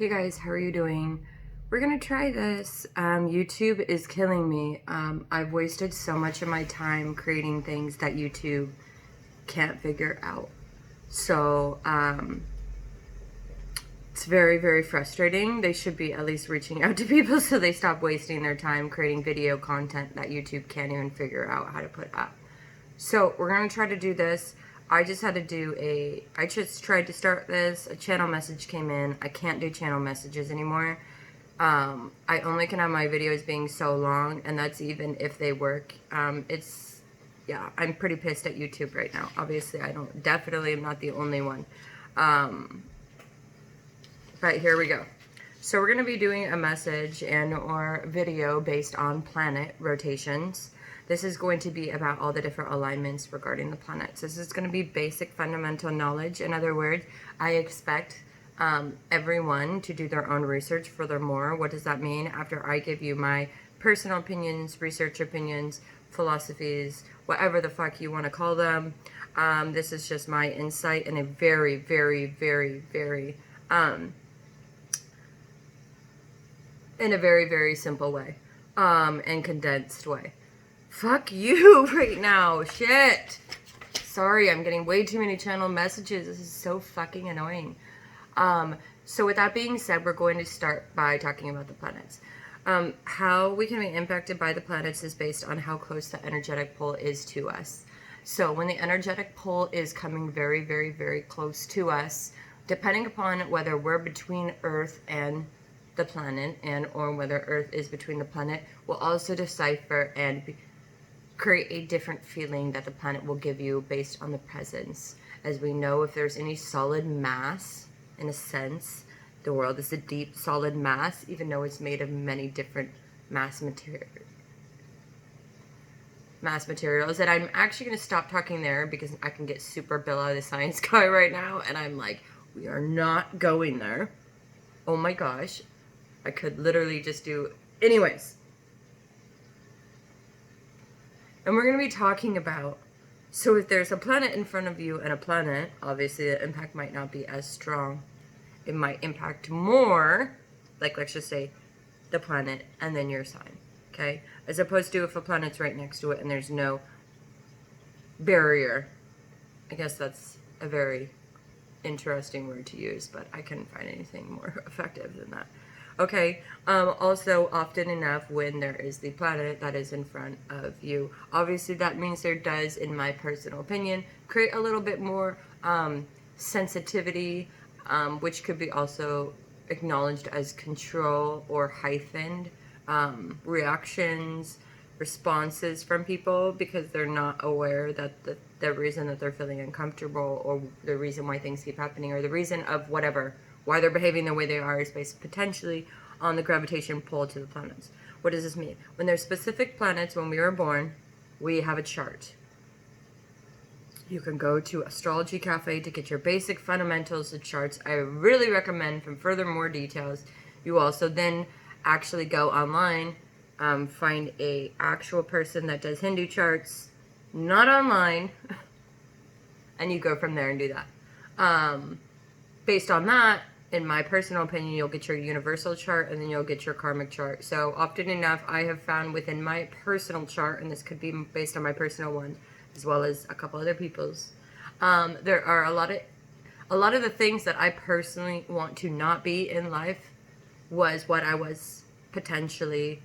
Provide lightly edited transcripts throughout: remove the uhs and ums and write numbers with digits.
Hey guys, how are you doing? We're gonna try this. YouTube is killing me. I've wasted so much of my time creating things that YouTube can't figure out. So, it's very, very frustrating. They should be at least reaching out to people so they stop wasting their time creating video content that YouTube can't even figure out how to put up. So, we're gonna try to do this. I just tried to start this, a channel message came in. I can't do channel messages anymore. I only can have my videos being so long, and that's even if they work. Yeah, I'm pretty pissed at YouTube right now. Obviously, definitely am not the only one. But here we go. So we're gonna be doing a message and or video based on planet rotations. This is going to be about all the different alignments regarding the planets. This is going to be basic fundamental knowledge. In other words, I expect everyone to do their own research. Furthermore, what does that mean? After I give you my personal opinions, research opinions, philosophies, whatever the fuck you want to call them, this is just my insight in a very, very, very, very, in a very, very simple way and condensed way. Fuck you right now. Shit. Sorry, I'm getting way too many channel messages. This is so fucking annoying. So with that being said, we're going to start by talking about the planets. How we can be impacted by the planets is based on how close the energetic pole is to us. So when the energetic pole is coming very, very, very close to us, depending upon whether we're between Earth and the planet or whether Earth is between the planet, will also decipher and create a different feeling that the planet will give you based on the presence. As we know, if there's any solid mass, in a sense, the world is a deep solid mass, even though it's made of many different mass materials. And I'm actually going to stop talking there because I can get super Bill out of the science guy right now, and I'm like, we are not going there. Oh my gosh. I could literally just do... Anyways. And we're going to be talking about, so if there's a planet in front of you and a planet, obviously the impact might not be as strong. It might impact more, like let's just say the planet and then your sign, okay? As opposed to if a planet's right next to it and there's no barrier. I guess that's a very interesting word to use, but I couldn't find anything more effective than that. Okay, also often enough when there is the planet that is in front of you, obviously that means there does, in my personal opinion, create a little bit more sensitivity, which could be also acknowledged as control or heightened reactions, responses from people because they're not aware that the reason that they're feeling uncomfortable or the reason why things keep happening or the reason of whatever, why they're behaving the way they are is based potentially on the gravitation pull to the planets. What does this mean? When there's specific planets, when we were born, we have a chart. You can go to Astrology Cafe to get your basic fundamentals of charts. I really recommend from furthermore details. You also then actually go online, find a actual person that does Hindu charts, not online, and you go from there and do that. Based on that, in my personal opinion, you'll get your universal chart and then you'll get your karmic chart. So often enough, I have found within my personal chart, and this could be based on my personal one, as well as a couple other people's, there are a lot of the things that I personally want to not be in life was what I was potentially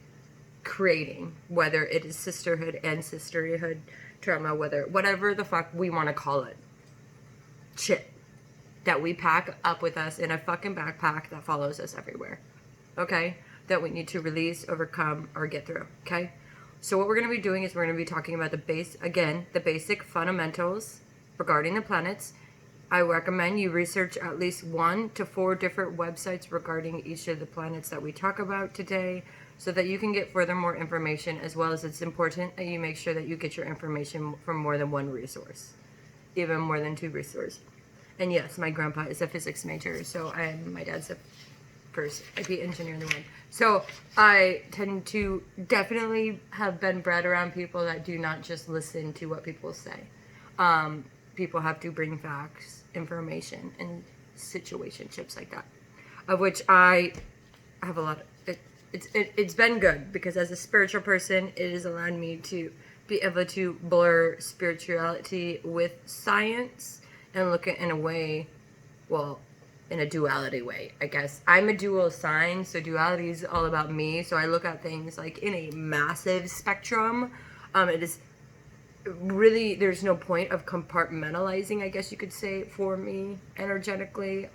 creating, whether it is sisterhood, ancestryhood, trauma, whatever the fuck we want to call it. Shit. That we pack up with us in a fucking backpack that follows us everywhere. Okay? That we need to release, overcome, or get through. Okay? So what we're going to be doing is we're going to be talking about the basic fundamentals regarding the planets. I recommend you research at least 1 to 4 different websites regarding each of the planets that we talk about today so that you can get furthermore information, as well as it's important that you make sure that you get your information from more than 1 resource. Even more than 2 resources. And yes, my grandpa is a physics major, so my dad's a first IP engineer in the world. So I tend to definitely have been bred around people that do not just listen to what people say. People have to bring facts, information, and situationships like that. of which I have a lot of, it's been good, because as a spiritual person, it has allowed me to be able to blur spirituality with science and look at it in a way, well, in a duality way, I guess. I'm a dual sign, so duality is all about me. So I look at things like in a massive spectrum. It is really, there's no point of compartmentalizing, I guess you could say, for me energetically,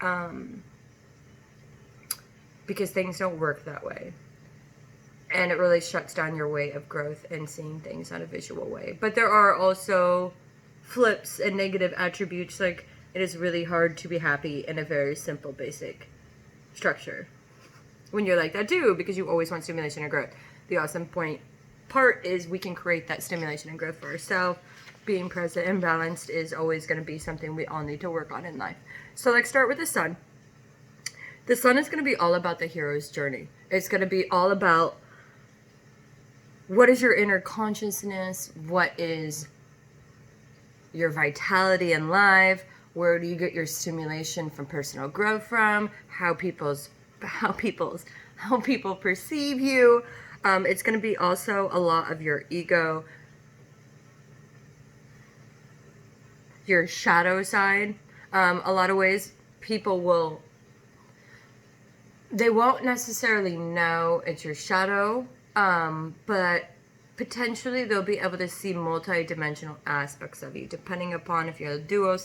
because things don't work that way. And it really shuts down your way of growth and seeing things on a visual way. But there are also flips and negative attributes, like it is really hard to be happy in a very simple, basic structure when you're like that too, because you always want stimulation and growth. The awesome part is we can create that stimulation and growth for ourselves. Being present and balanced is always going to be something we all need to work on in life. So let's start with the sun. The sun is going to be all about the hero's journey. It's going to be all about what is your inner consciousness, what is your vitality in life, where do you get your stimulation from personal growth from, how people perceive you. It's going to be also a lot of your ego, your shadow side. A lot of ways people they won't necessarily know it's your shadow, but potentially they'll be able to see multi-dimensional aspects of you, depending upon if you're a dual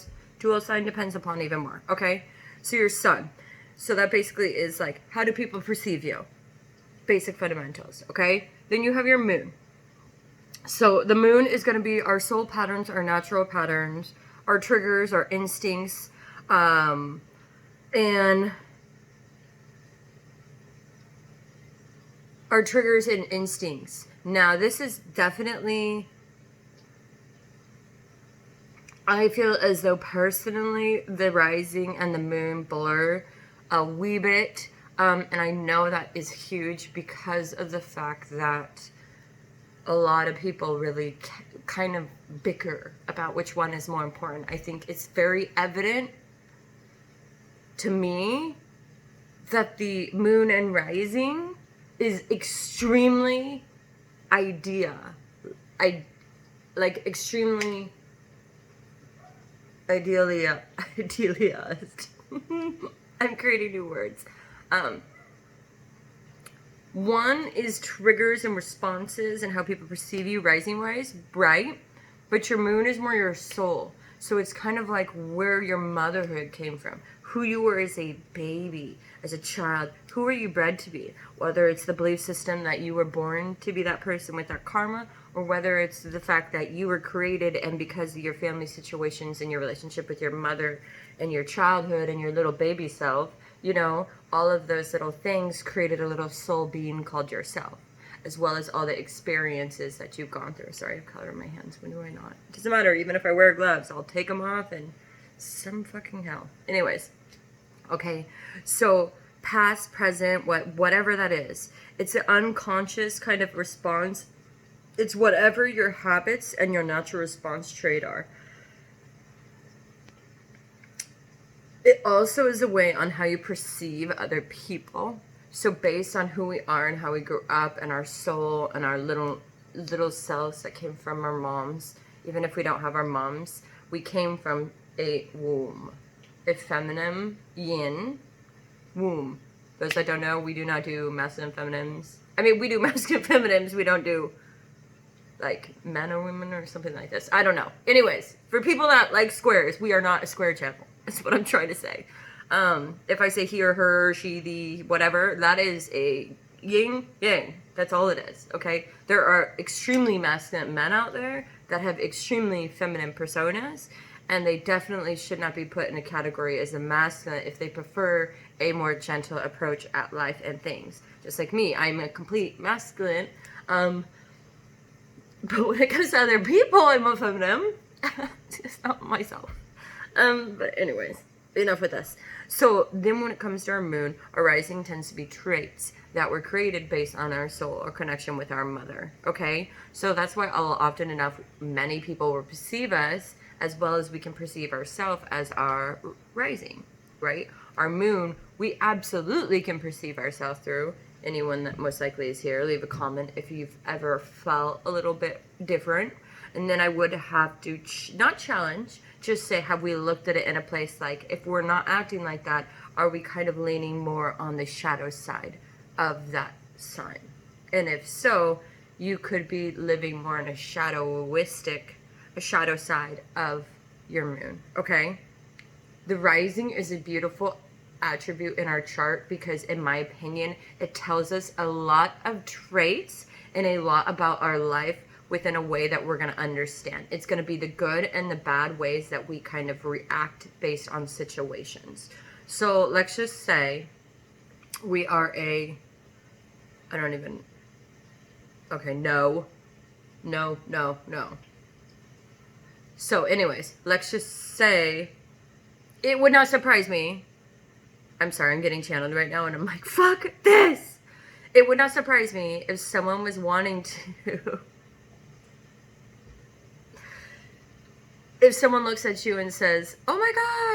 sign, depends upon even more. Okay, so your sun, so that basically is like, how do people perceive you? Basic fundamentals. Okay, then you have your moon. So the moon is going to be our soul patterns, our natural patterns, our triggers, our instincts, and our triggers and instincts. Now, this is definitely, I feel as though personally the rising and the moon blur a wee bit, and I know that is huge because of the fact that a lot of people really kind of bicker about which one is more important. I think it's very evident to me that the moon and rising is extremely extremely idealized. I'm creating new words. One is triggers and responses and how people perceive you, rising wise, right? But your moon is more your soul. So it's kind of like where your motherhood came from, who you were as a baby, as a child, who were you bred to be? Whether it's the belief system that you were born to be that person with that karma, or whether it's the fact that you were created and because of your family situations and your relationship with your mother and your childhood and your little baby self, you know, all of those little things created a little soul being called yourself, as well as all the experiences that you've gone through. Sorry, I have color in my hands. When do I not? It doesn't matter. Even if I wear gloves, I'll take them off and some fucking hell. Anyways, okay, so past, present, whatever that is, it's an unconscious kind of response. It's whatever your habits and your natural response trait are. It also is a way on how you perceive other people. So based on who we are and how we grew up and our soul and our little selves that came from our moms, even if we don't have our moms, we came from a womb, a feminine yin womb. Those that don't know, we do not do masculine feminines. I mean, we do masculine feminines. We don't do like men or women or something like this. I don't know. Anyways, for people that like squares, we are not a square channel. That's what I'm trying to say. If I say he or her, she, the, whatever, that is a yin yang. That's all it is. Okay. There are extremely masculine men out there that have extremely feminine personas, and they definitely should not be put in a category as a masculine if they prefer a more gentle approach at life and things. Just like me, I'm a complete masculine. But when it comes to other people, I'm a feminine. It's not myself. But anyways, enough with this. So then when it comes to our moon, our rising tends to be traits that were created based on our soul or connection with our mother. Okay? So that's why often enough, many people will perceive us as well as we can perceive ourselves as our rising, right? Our moon we absolutely can perceive ourselves through. Anyone that most likely is here, leave a comment if you've ever felt a little bit different. And then I would have to, not challenge, just say, have we looked at it in a place like, if we're not acting like that, are we kind of leaning more on the shadow side of that sign? And if so, you could be living more in a shadow side of your moon, okay? The rising is a beautiful attribute in our chart because, in my opinion, it tells us a lot of traits and a lot about our life within a way that we're going to understand. It's going to be the good and the bad ways that we kind of react based on situations. So let's just say we are okay, no. So anyways, let's just say it would not surprise me. I'm sorry, I'm getting channeled right now and I'm like, fuck this. It would not surprise me if someone was wanting to if someone looks at you and says, oh my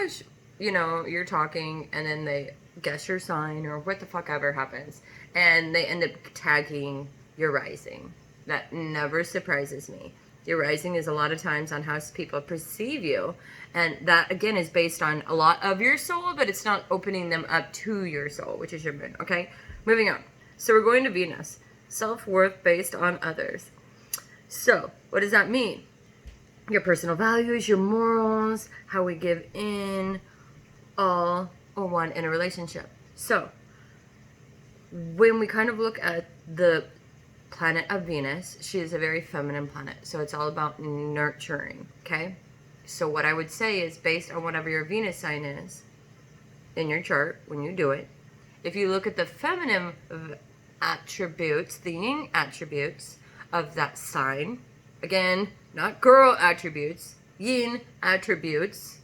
gosh, you're talking and then they guess your sign or what the fuck ever happens and they end up tagging your rising. That never surprises me. Your rising is a lot of times on how people perceive you. And that, again, is based on a lot of your soul, but it's not opening them up to your soul, which is your moon, okay? Moving on. So we're going to Venus. Self-worth based on others. So, what does that mean? Your personal values, your morals, how we give in, all or one in a relationship. So, when we kind of look at the planet of Venus, she is a very feminine planet. So it's all about nurturing, okay? So what I would say is, based on whatever your Venus sign is in your chart, when you do it, if you look at the feminine attributes, the yin attributes of that sign, again, not girl attributes, yin attributes,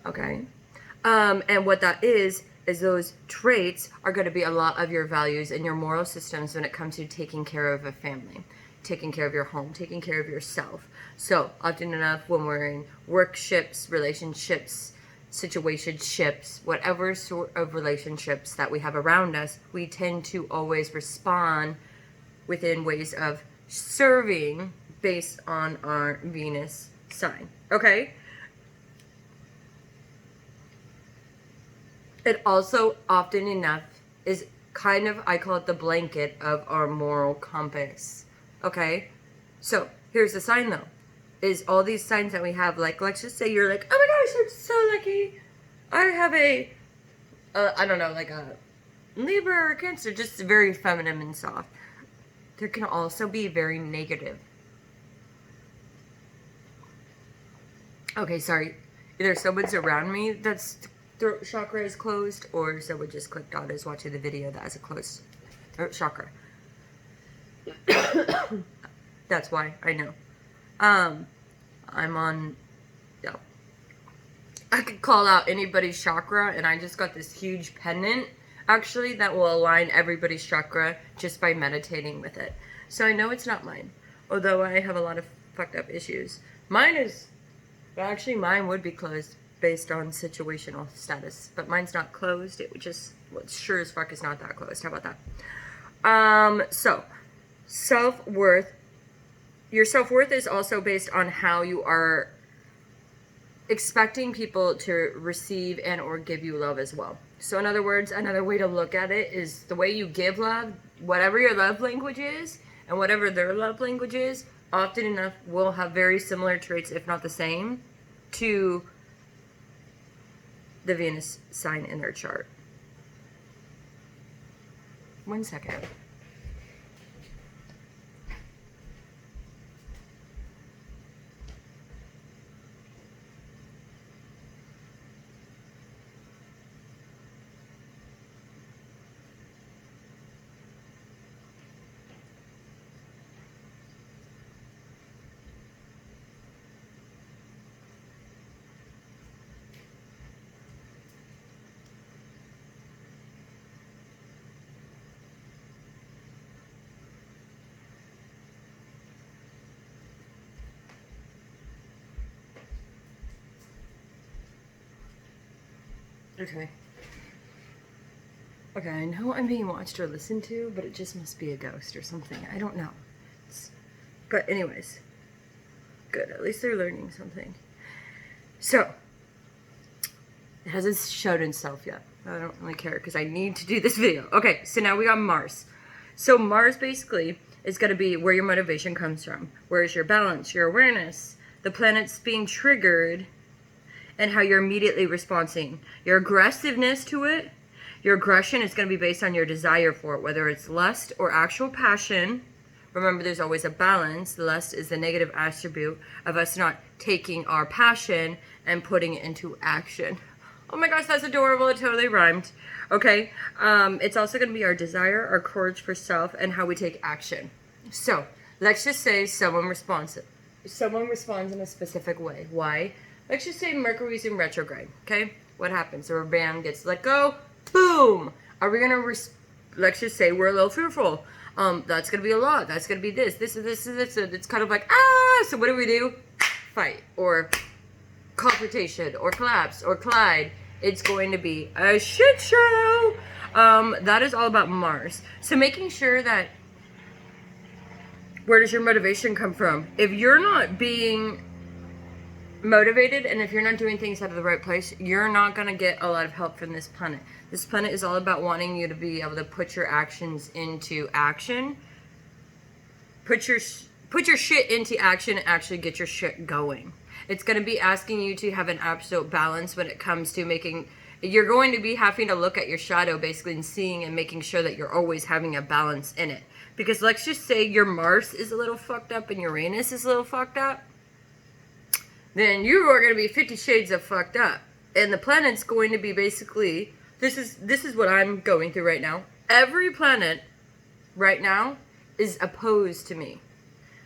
okay? And what that is those traits are going to be a lot of your values and your moral systems when it comes to taking care of a family, taking care of your home, taking care of yourself. So often enough, when we're in workships, relationships, situationships, whatever sort of relationships that we have around us, we tend to always respond within ways of serving based on our Venus sign. Okay? It also often enough is kind of, I call it the blanket of our moral compass. Okay? So here's the sign though. Is all these signs that we have, like, let's just say you're like, oh my gosh, I'm so lucky. I have like a Libra or Cancer, just very feminine and soft. There can also be very negative. Okay, sorry. Either someone's around me that's throat chakra is closed, or someone just clicked on is watching the video that has a closed throat chakra. That's why, I know. I'm on, yeah. I could call out anybody's chakra, and I just got this huge pendant, actually, that will align everybody's chakra just by meditating with it. So I know it's not mine, although I have a lot of fucked up issues. Mine would be closed based on situational status, but mine's not closed. It would just, well, sure as fuck is not that closed. How about that? So self-worth. Your self-worth is also based on how you are expecting people to receive and or give you love as well. So in other words, another way to look at it is the way you give love, whatever your love language is and whatever their love language is, often enough will have very similar traits, if not the same, to the Venus sign in their chart. 1 second. Okay. Okay, I know I'm being watched or listened to, but it just must be a ghost or something. I don't know. But anyways, good. At least they're learning something. So, it hasn't showed itself yet. I don't really care because I need to do this video. Okay, so now we got Mars. So Mars basically is going to be where your motivation comes from. Where's your balance, your awareness, the planets being triggered, and how you're immediately responding. Your aggressiveness to it. Your aggression is going to be based on your desire for it, whether it's lust or actual passion. Remember, there's always a balance. Lust is the negative attribute of us not taking our passion and putting it into action. Oh my gosh, that's adorable. It totally rhymed. Okay. It's also going to be our desire, our courage for self, and how we take action. So, let's just say someone responds in a specific way. Why? Let's just say Mercury's in retrograde. Okay? What happens? Our band gets let go. Boom! Are we gonna, let's just say we're a little fearful. That's gonna be a lot. That's gonna be this. It's kind of like, so what do? Fight. Or confrontation. Or collapse. Or collide. It's going to be a shit show. That is all about Mars. So making sure that, where does your motivation come from? If you're not being motivated and if you're not doing things out of the right place, you're not going to get a lot of help from this planet. This planet is all about wanting you to be able to put your actions into action. Put your shit into action and actually get your shit going. It's going to be asking you to have an absolute balance when it comes to making... You're going to be having to look at your shadow basically and seeing and making sure that you're always having a balance in it. Because let's just say your Mars is a little fucked up and Uranus is a little fucked up. Then you are going to be 50 shades of fucked up. And the planet's going to be basically... This is what I'm going through right now. Every planet right now is opposed to me.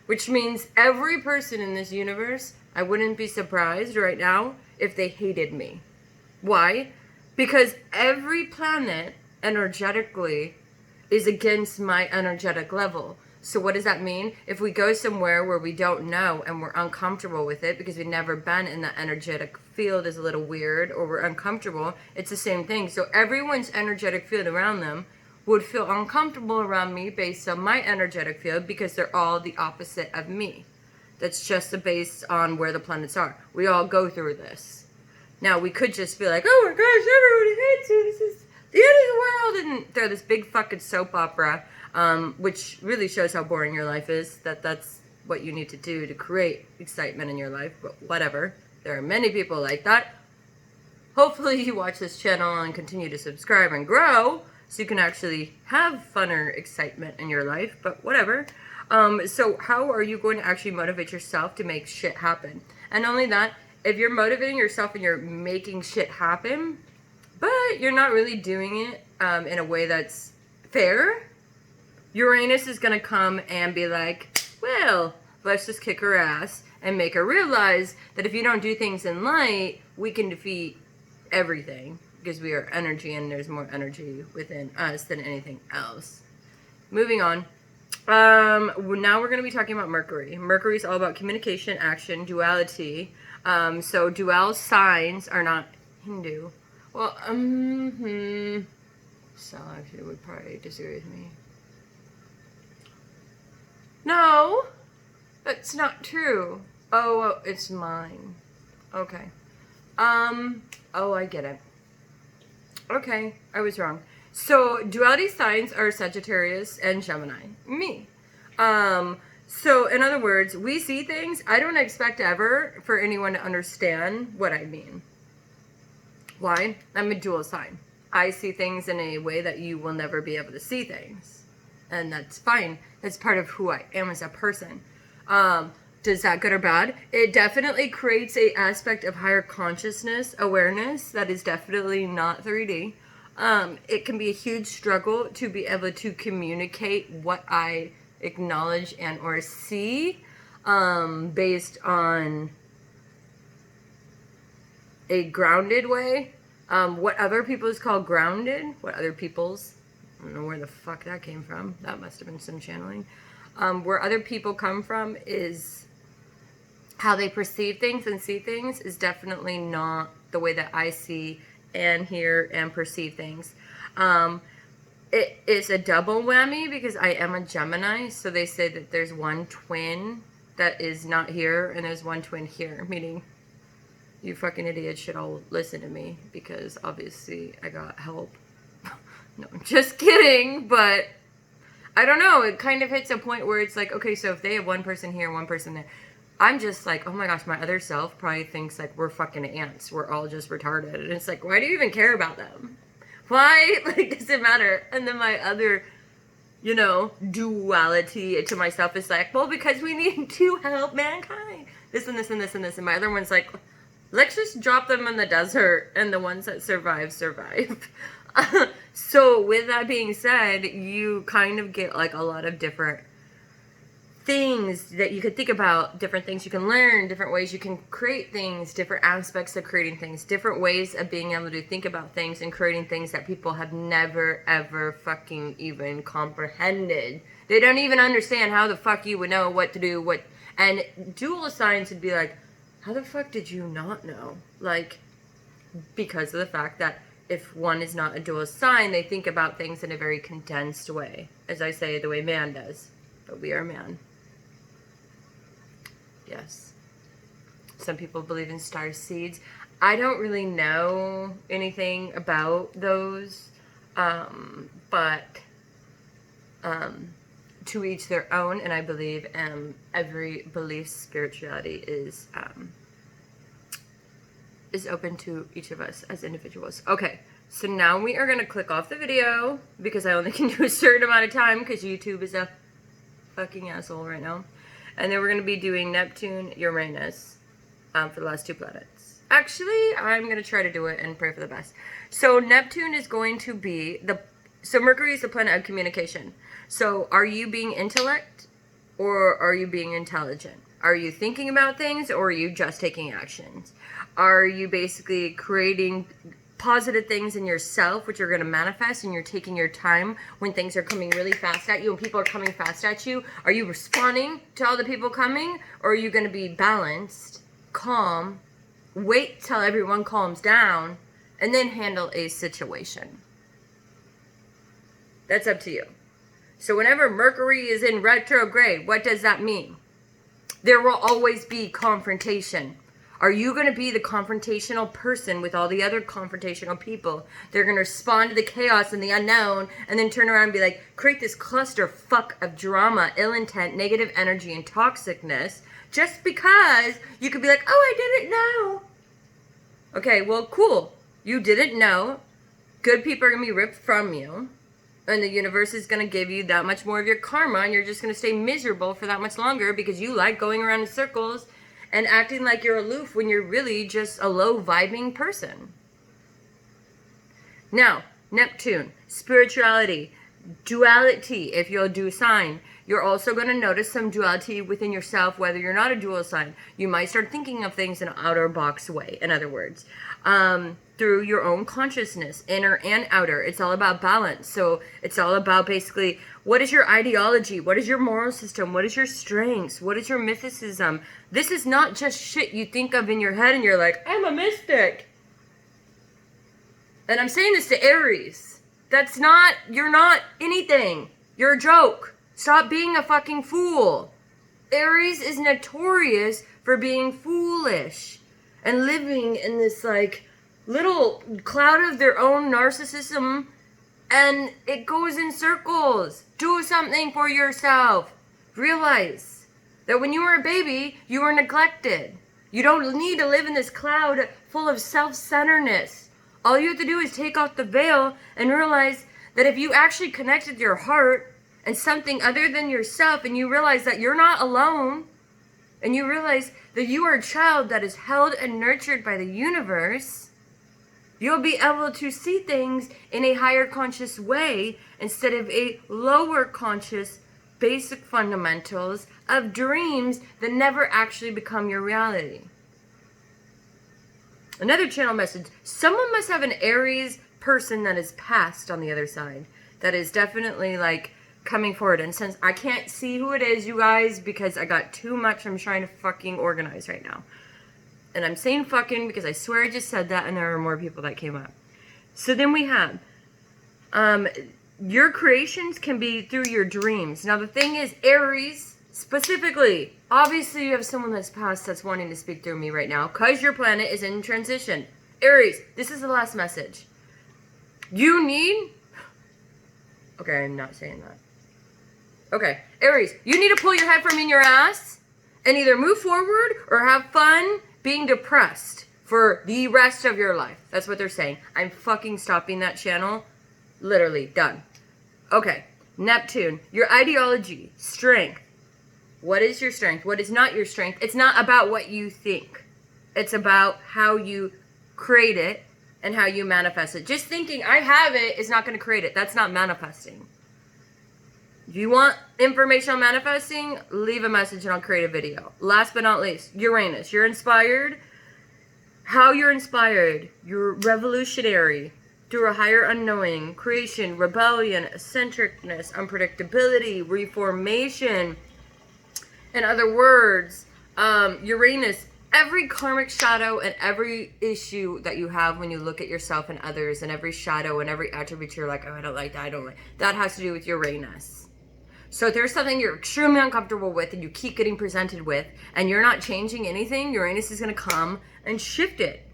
Which means every person in this universe, I wouldn't be surprised right now if they hated me. Why? Because every planet energetically is against my energetic level. So what does that mean? If we go somewhere where we don't know and we're uncomfortable with it because we've never been in that energetic field is a little weird or we're uncomfortable, it's the same thing. So everyone's energetic field around them would feel uncomfortable around me based on my energetic field because they're all the opposite of me. That's just based on where the planets are. We all go through this. Now, we could just be like, oh my gosh, everybody hates you. This is the end of the world. And throw this big fucking soap opera, which really shows how boring your life is. That's what you need to do to create excitement in your life. But whatever. There are many people like that. Hopefully you watch this channel and continue to subscribe and grow so you can actually have funner excitement in your life. But whatever. So how are you going to actually motivate yourself to make shit happen? And not only that, if you're motivating yourself and you're making shit happen, but you're not really doing it in a way that's fair, Uranus is going to come and be like, well, let's just kick her ass and make her realize that if you don't do things in light, we can defeat everything because we are energy and there's more energy within us than anything else. Moving on. Now we're going to be talking about Mercury. Mercury is all about communication, action, duality. So dual signs are not Hindu. Well, Sal actually would probably disagree with me. No, that's not true. Oh, it's mine. Okay. Oh, I get it. Okay, I was wrong. So duality signs are Sagittarius and Gemini. Me. So in other words, we see things. I don't expect ever for anyone to understand what I mean. Why? I'm a dual sign. I see things in a way that you will never be able to see things. And that's fine. That's part of who I am as a person. Does that good or bad? It definitely creates a aspect of higher consciousness, awareness that is definitely not 3D. It can be a huge struggle to be able to communicate what I acknowledge and or see based on a grounded way. What other people's call grounded, I don't know where the fuck that came from. That must have been some channeling. Where other people come from is how they perceive things and see things is definitely not the way that I see and hear and perceive things. it is a double whammy because I am a Gemini. So they say that there's one twin that is not here and there's one twin here, meaning you fucking idiots should all listen to me because obviously I got help. No, I'm just kidding, but I don't know. It kind of hits a point where it's like, okay, so if they have one person here, one person there, I'm just like, oh my gosh, my other self probably thinks like we're fucking ants. We're all just retarded. And it's like, why do you even care about them? Why? Like, does it matter? And then my other, you know, duality to myself is like, well, because we need to help mankind. This and this and this and this. And my other one's like, let's just drop them in the desert and the ones that survive, survive. So with that being said, you kind of get like a lot of different things that you could think about, different things you can learn, different ways you can create things, different aspects of creating things, different ways of being able to think about things and creating things that people have never ever fucking even comprehended. They don't even understand how the fuck you would know what to do, what, and dual signs would be like, how the fuck did you not know? Like, because of the fact that if one is not a dual sign, they think about things in a very condensed way. As I say, the way man does. But we are man. Yes. Some people believe in star seeds. I don't really know anything about those. But to each their own. And I believe every belief, spirituality is open to each of us as individuals. Okay, so now we are going to click off the video because I only can do a certain amount of time because YouTube is a fucking asshole right now. And then we're going to be doing Neptune, Uranus for the last two planets. Actually, I'm going to try to do it and pray for the best. So Neptune is going to be so Mercury is the planet of communication. So are you being intellect or are you being intelligent? Are you thinking about things or are you just taking actions? Are you basically creating positive things in yourself, which are going to manifest, and you're taking your time when things are coming really fast at you and people are coming fast at you? Are you responding to all the people coming, or are you going to be balanced, calm, wait till everyone calms down, and then handle a situation? That's up to you. So whenever Mercury is in retrograde, what does that mean? There will always be confrontation. Are you going to be the confrontational person with all the other confrontational people? They're going to respond to the chaos and the unknown and then turn around and be like, create this clusterfuck of drama, ill intent, negative energy, and toxicness just because you could be like, oh, I didn't know. Okay, well, cool. You didn't know. Good people are going to be ripped from you. And the universe is going to give you that much more of your karma, and you're just going to stay miserable for that much longer because you like going around in circles and acting like you're aloof when you're really just a low-vibing person. Now, Neptune, spirituality, duality, if you'll do sign. You're also going to notice some duality within yourself, whether you're not a dual sign. You might start thinking of things in an outer box way, in other words. Through your own consciousness, inner and outer. It's all about balance. So it's all about basically, what is your ideology? What is your moral system? What is your strengths? What is your mysticism? This is not just shit you think of in your head and you're like, I'm a mystic. And I'm saying this to Aries. You're not anything. You're a joke. Stop being a fucking fool. Aries is notorious for being foolish and living in this like little cloud of their own narcissism, and it goes in circles. Do something for yourself. Realize that when you were a baby, you were neglected. You don't need to live in this cloud full of self-centeredness. All you have to do is take off the veil and realize that if you actually connected your heart and something other than yourself, and you realize that you're not alone, and you realize that you are a child that is held and nurtured by the universe, you'll be able to see things in a higher conscious way instead of a lower conscious basic fundamentals of dreams that never actually become your reality. Another channel message. Someone must have an Aries person that is passed on the other side. That is definitely like coming forward. And since I can't see who it is, you guys, because I got too much I'm trying to fucking organize right now. And I'm saying fucking because I swear I just said that and there are more people that came up. So then we have your creations can be through your dreams. Now, the thing is, Aries, specifically, obviously you have someone that's passed that's wanting to speak through me right now because your planet is in transition. Aries, this is the last message. You need... Okay, I'm not saying that. Okay, Aries, you need to pull your head from in your ass and either move forward or have fun being depressed for the rest of your life. That's what they're saying. I'm fucking stopping that channel. Literally, done. Okay, Neptune, your ideology, strength. What is your strength? What is not your strength? It's not about what you think. It's about how you create it and how you manifest it. Just thinking I have it is not going to create it. That's not manifesting. If you want information on manifesting, leave a message and I'll create a video. Last but not least, Uranus. You're inspired. How you're inspired. You're revolutionary through a higher unknowing, creation, rebellion, eccentricness, unpredictability, reformation. In other words, Uranus, every karmic shadow and every issue that you have when you look at yourself and others, and every shadow and every attribute you're like, oh, I don't like that, I don't like that, has to do with Uranus. So if there's something you're extremely uncomfortable with and you keep getting presented with and you're not changing anything, Uranus is going to come and shift it.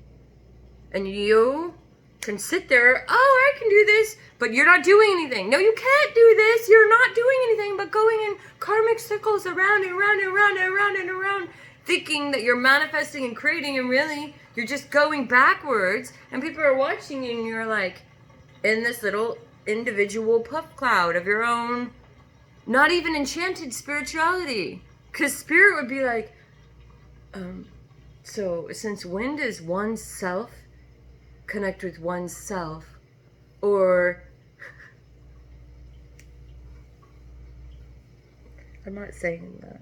And you can sit there, oh, I can do this, but you're not doing anything. No, you can't do this. You're not doing anything but going in karmic circles around and around and around and around and around, thinking that you're manifesting and creating, and really you're just going backwards, and people are watching you and you're like in this little individual puff cloud of your own, not even enchanted spirituality. Because spirit would be like, so since when does oneself connect with oneself? Or I'm not saying that.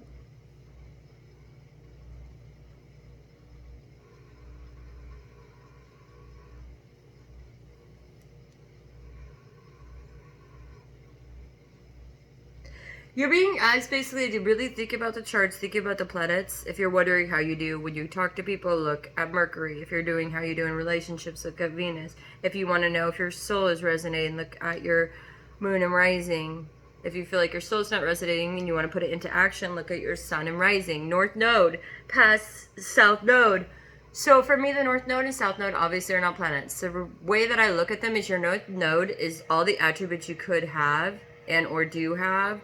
You're being asked basically to really think about the charts, think about the planets. If you're wondering how you do when you talk to people, look at Mercury. If you're doing how you do in relationships, look at Venus. If you want to know if your soul is resonating, look at your moon and rising. If you feel like your soul's not resonating and you want to put it into action, look at your sun and rising. North node past south node. So for me, the north node and south node obviously are not planets. The way that I look at them is your north node is all the attributes you could have and or do have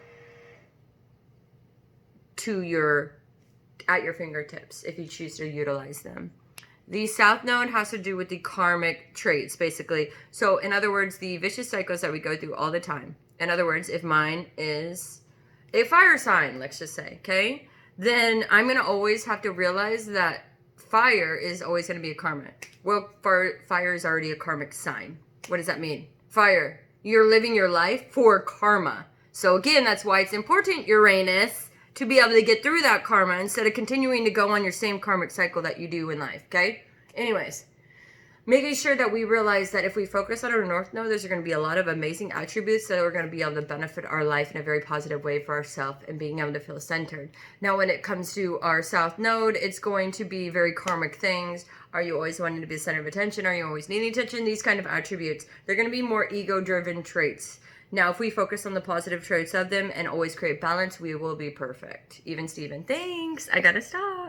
at your fingertips if you choose to utilize them. The south node has to do with the karmic traits, basically. So in other words, the vicious cycles that we go through all the time. In other words, if mine is a fire sign, let's just say, okay, then I'm going to always have to realize that fire is always going to be a karmic. Well, fire is already a karmic sign. What does that mean? Fire. You're living your life for karma. So again, that's why it's important, Uranus, to be able to get through that karma instead of continuing to go on your same karmic cycle that you do in life, okay? Anyways, making sure that we realize that if we focus on our north node, there's going to be a lot of amazing attributes that are going to be able to benefit our life in a very positive way for ourselves and being able to feel centered. Now, when it comes to our south node, it's going to be very karmic things. Are you always wanting to be the center of attention? Are you always needing attention? These kind of attributes. They're going to be more ego-driven traits. Now, if we focus on the positive traits of them and always create balance, we will be perfect. Even Steven, thanks. I gotta stop.